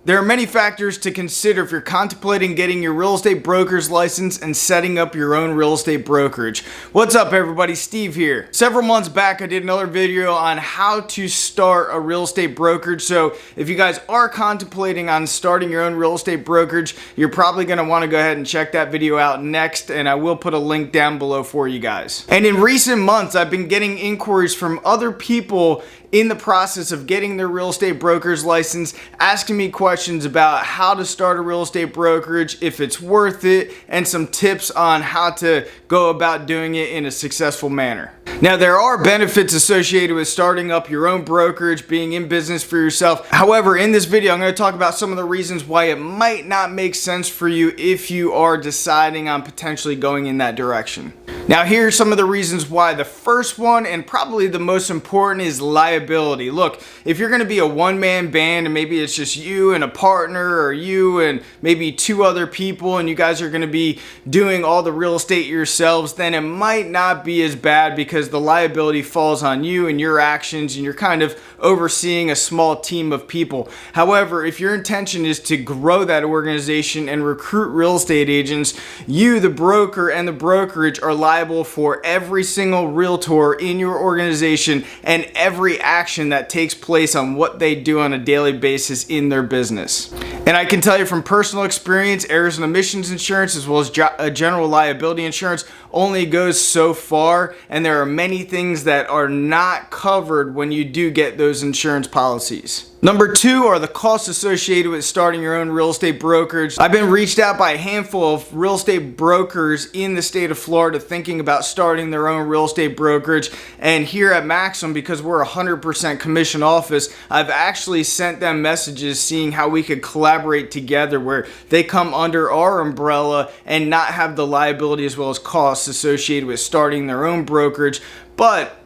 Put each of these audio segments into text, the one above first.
There are many factors to consider if you're contemplating getting your real estate broker's license and setting up your own real estate brokerage. What's up everybody, Steve here. Several months back I did another video on how to start a real estate brokerage. So if you guys are contemplating on starting your own real estate brokerage, you're probably going to want to go ahead and check that video out next, and I will put a link down below for you guys. And in recent months I've been getting inquiries from other people in the process of getting their real estate broker's license, asking me questions about how to start a real estate brokerage, if it's worth it, and some tips on how to go about doing it in a successful manner. Now, there are benefits associated with starting up your own brokerage, being in business for yourself. However, in this video, I'm going to talk about some of the reasons why it might not make sense for you if you are deciding on potentially going in that direction. Now, here are some of the reasons why. The first one, and probably the most important, is liability. Look, if you're going to be a one-man band and maybe it's just you and a partner, or you and maybe two other people, and you guys are going to be doing all the real estate yourselves, then it might not be as bad because the liability falls on you and your actions, and you're kind of overseeing a small team of people. However, if your intention is to grow that organization and recruit real estate agents, you, the broker, and the brokerage are liable for every single realtor in your organization and every action that takes place on what they do on a daily basis in their business. And I can tell you from personal experience, errors and omissions insurance as well as general liability insurance only goes so far, and there are many things that are not covered when you do get those insurance policies. Number two are the costs associated with starting your own real estate brokerage. I've been reached out by a handful of real estate brokers in the state of Florida thinking about starting their own real estate brokerage. And here at Maxim, because we're a 100% commission office, I've actually sent them messages seeing how we could collaborate together where they come under our umbrella and not have the liability as well as costs associated with starting their own brokerage, but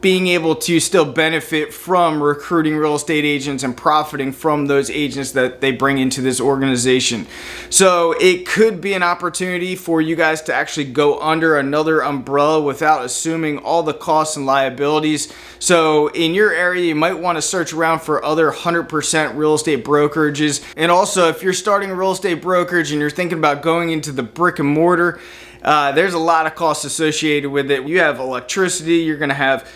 being able to still benefit from recruiting real estate agents and profiting from those agents that they bring into this organization. So it could be an opportunity for you guys to actually go under another umbrella without assuming all the costs and liabilities. So in your area, you might want to search around for other 100% real estate brokerages. And also, if you're starting a real estate brokerage and you're thinking about going into the brick and mortar, there's a lot of costs associated with it. You have electricity, you're going to have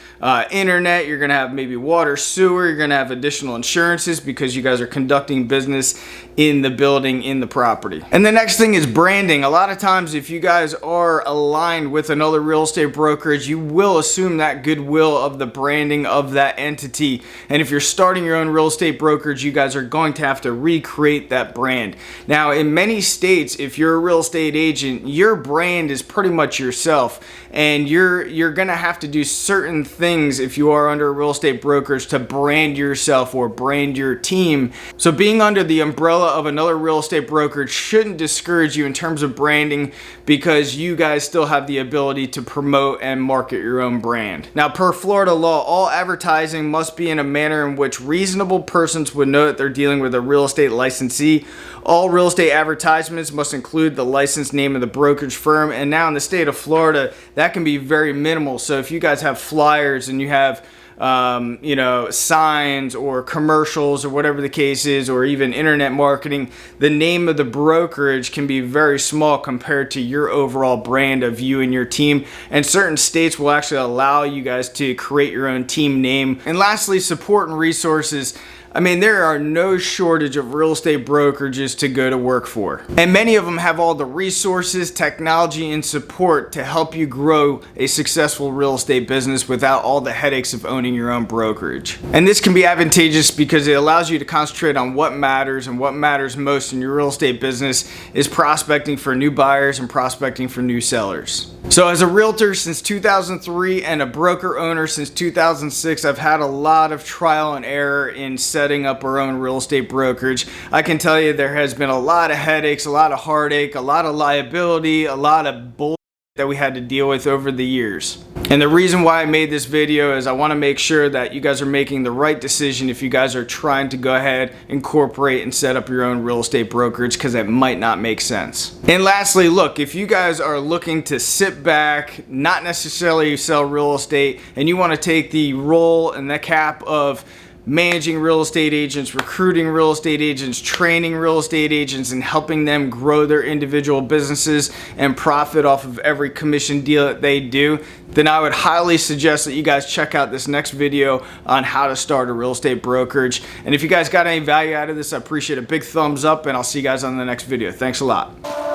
internet, you're going to have maybe water, sewer, you're going to have additional insurances because you guys are conducting business in the building, in the property. And the next thing is branding. A lot of times if you guys are aligned with another real estate brokerage, you will assume that goodwill of the branding of that entity. And if you're starting your own real estate brokerage, you guys are going to have to recreate that brand. Now, in many states, if you're a real estate agent, your brand is pretty much yourself, and you're gonna have to do certain things if you are under a real estate brokerage to brand yourself or brand your team. So being under the umbrella of another real estate brokerage shouldn't discourage you in terms of branding, because you guys still have the ability to promote and market your own brand. Now, per Florida law, all advertising must be in a manner in which reasonable persons would know that they're dealing with a real estate licensee. All real estate advertisements must include the license name of the brokerage firm, and now in the state of Florida, that can be very minimal. So if you guys have flyers and you have signs or commercials or whatever the case is, or even internet marketing, the name of the brokerage can be very small compared to your overall brand of you and your team. And certain states will actually allow you guys to create your own team name. And lastly, support and resources. I mean, there are no shortage of real estate brokerages to go to work for. And many of them have all the resources, technology, and support to help you grow a successful real estate business without all the headaches of owning your own brokerage. And this can be advantageous because it allows you to concentrate on what matters, and what matters most in your real estate business is prospecting for new buyers and prospecting for new sellers. So as a realtor since 2003 and a broker owner since 2006, I've had a lot of trial and error in setting up our own real estate brokerage. I can tell you there has been a lot of headaches, a lot of heartache, a lot of liability, a lot of bull that we had to deal with over the years. And the reason why I made this video is I want to make sure that you guys are making the right decision if you guys are trying to go ahead, incorporate, and set up your own real estate brokerage, because it might not make sense. And lastly, look, if you guys are looking to sit back, not necessarily sell real estate, and you want to take the role and the cap of managing real estate agents, recruiting real estate agents, training real estate agents, and helping them grow their individual businesses and profit off of every commission deal that they do, then I would highly suggest that you guys check out this next video on how to start a real estate brokerage. And if you guys got any value out of this, I appreciate a big thumbs up, and I'll see you guys on the next video. Thanks a lot.